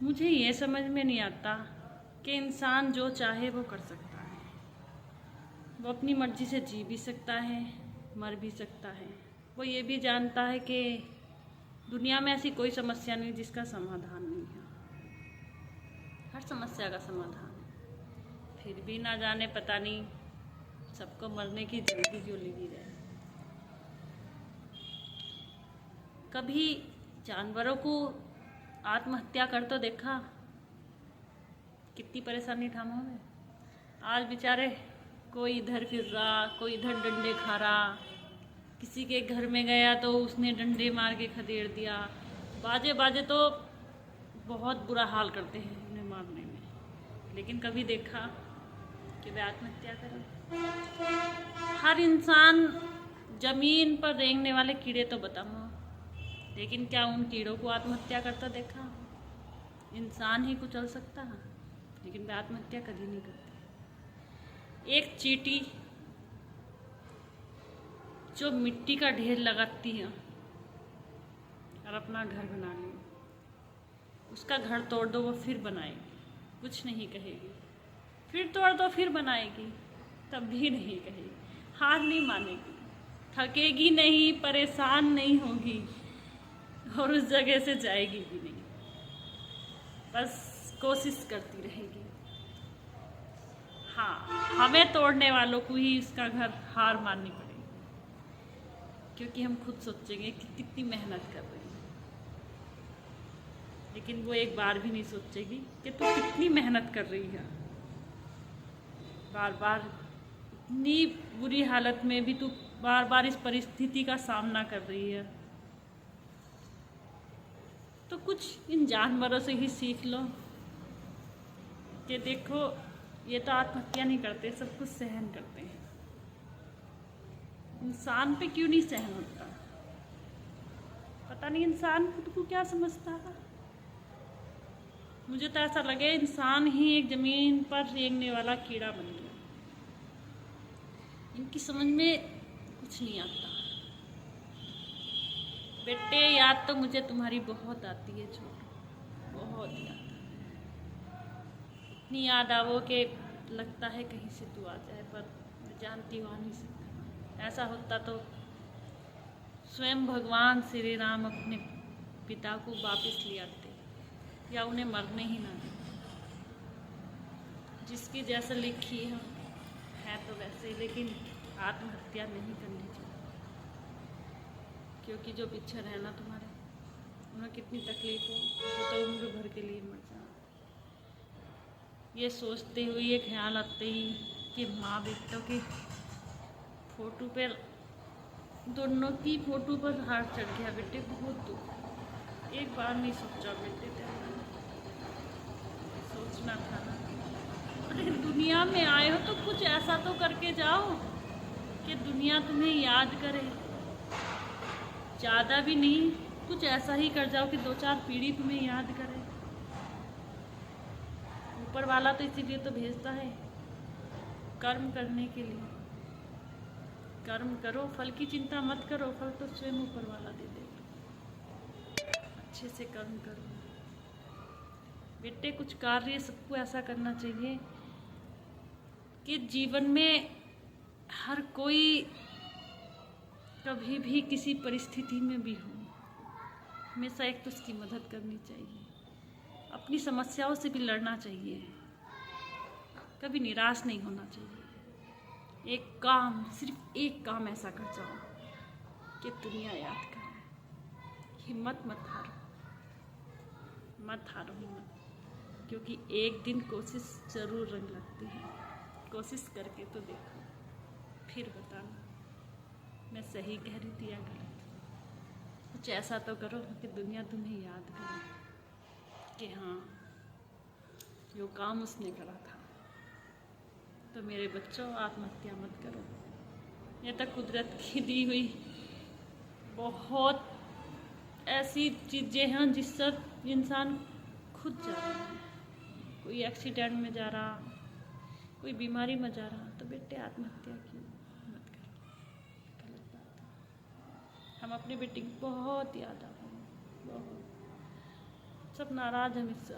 मुझे ये समझ में नहीं आता कि इंसान जो चाहे वो कर सकता है। वो अपनी मर्जी से जी भी सकता है, मर भी सकता है। वो ये भी जानता है कि दुनिया में ऐसी कोई समस्या नहीं जिसका समाधान नहीं है। हर समस्या का समाधान है। फिर भी ना जाने पता नहीं सबको मरने की जल्दी क्यों लगी रहे। कभी जानवरों को आत्महत्या कर तो देखा, कितनी परेशानी ठामों में। आज बेचारे कोई इधर फिर रहा, कोई इधर डंडे खा रहा, किसी के घर में गया तो उसने डंडे मार के खदेड़ दिया। बाजे बाजे तो बहुत बुरा हाल करते हैं उन्हें मारने में, लेकिन कभी देखा कि वे आत्महत्या करें। हर इंसान जमीन पर रेंगने वाले कीड़े तो बताओ, लेकिन क्या उन कीड़ों को आत्महत्या करता देखा? इंसान ही कुचल सकता है, लेकिन वे आत्महत्या कभी नहीं करते। एक चींटी जो मिट्टी का ढेर लगाती है और अपना घर बना ली, उसका घर तोड़ दो वो फिर बनाएगी, कुछ नहीं कहेगी। फिर तोड़ दो फिर बनाएगी, तब भी नहीं कहेगी, हार नहीं मानेगी, थकेगी नहीं, परेशान नहीं होगी और उस जगह से जाएगी भी नहीं, बस कोशिश करती रहेगी। हाँ, हमें तोड़ने वालों को ही इसका घर हार माननी पड़ेगी, क्योंकि हम खुद सोचेंगे कि कितनी मेहनत कर रही है, लेकिन वो एक बार भी नहीं सोचेगी कि तू कितनी मेहनत कर रही है। बार बार इतनी बुरी हालत में भी तू बार बार इस परिस्थिति का सामना कर रही है। तो कुछ इन जानवरों से ही सीख लो कि देखो, ये तो आत्महत्या नहीं करते, सब कुछ सहन करते हैं। इंसान पे क्यों नहीं सहन होता? पता नहीं इंसान खुद को क्या समझता है। मुझे तो ऐसा लगे इंसान ही एक जमीन पर रेंगने वाला कीड़ा बन गया। इनकी समझ में कुछ नहीं आता। बेटे, याद तो मुझे तुम्हारी बहुत आती है छोटू, बहुत याद। इतनी याद आवो कि लगता है कहीं से तू आ जाए, पर मैं जानती हूँ आ नहीं सकता। ऐसा होता तो स्वयं भगवान श्री राम अपने पिता को वापस ले आते या उन्हें मरने ही ना देते। जिसकी जैसा लिखी है तो वैसे, लेकिन आत्महत्या नहीं करनी चाहिए, क्योंकि जो पिछड़ है ना तुम्हारे, उन्हें कितनी तकलीफ हो तो उम्र भर के लिए मर जाओ। ये सोचते हुए, ये ख्याल आते ही कि माँ बेटों के फोटो पर, दोनों की फोटो पर हाथ चढ़ गया। बेटे बहुत दुख, एक बार नहीं सोचा बेटे, सोचना था ना। अरे दुनिया में आए हो तो कुछ ऐसा तो करके जाओ कि दुनिया तुम्हें याद करे। ज़्यादा भी नहीं, कुछ ऐसा ही कर जाओ कि 2-4 पीढ़ी तुम्हें याद करे। ऊपर वाला तो इसीलिए तो भेजता है, कर्म करने के लिए। कर्म करो, फल की चिंता मत करो, फल तो स्वयं ऊपर वाला दे देगा। अच्छे से कर्म करो बेटे। कुछ कार्य सबको ऐसा करना चाहिए कि जीवन में हर कोई कभी भी किसी परिस्थिति में भी हो, हमेशा एक तो उसकी मदद करनी चाहिए, अपनी समस्याओं से भी लड़ना चाहिए, कभी निराश नहीं होना चाहिए। एक काम, सिर्फ एक काम ऐसा कर जाओ कि दुनिया याद करे। हिम्मत मत हारो, मत हारो हिम्मत, क्योंकि एक दिन कोशिश ज़रूर रंग लगती है। कोशिश करके तो देखो, फिर बताना मैं सही कह रही थी या गलत। कुछ ऐसा तो करो कि दुनिया तुम्हें याद करे कि हाँ, जो काम उसने करा था। तो मेरे बच्चों, आत्महत्या मत करो। ये तो कुदरत की दी हुई बहुत ऐसी चीज़ें हैं जिससे इंसान खुद जा रहा है। कोई एक्सीडेंट में जा रहा, कोई बीमारी में जा रहा, तो बेटे आत्महत्या क्यों मत करो, गलत बात है। हम अपनी बेटी की बहुत याद आ रही है, बहुत। सब नाराज़ है मुझसे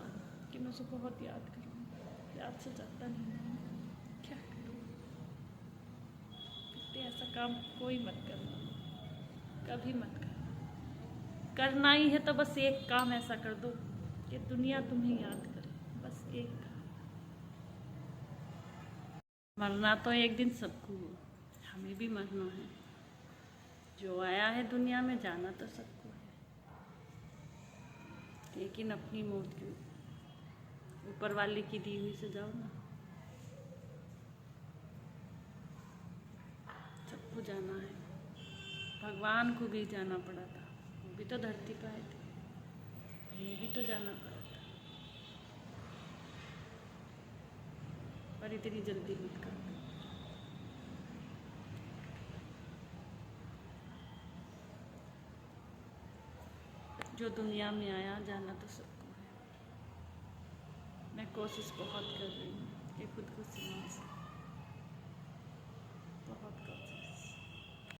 कि मैं उसे बहुत याद करूँ, याद से जाता नहीं है। क्या करूँ बेटे, ऐसा काम कोई मत करना, कभी मत करना। करना ही है तो बस एक काम ऐसा कर दो कि दुनिया तुम्हें याद करे, बस एक काम। मरना तो एक दिन सबको हो, हमें भी मरना है। जो आया है दुनिया में जाना तो सबको है, लेकिन अपनी मौत की ऊपर वाले की दी हुई से जाओ ना। सबको जाना है, भगवान को भी जाना पड़ा था, वो भी तो धरती पर आए थे, उन्हें भी तो जाना पड़ा था। पर इतनी जल्दी मत कर दो। जो दुनिया में आया जाना तो सबको है। मैं कोशिश बहुत कर रही हूँ।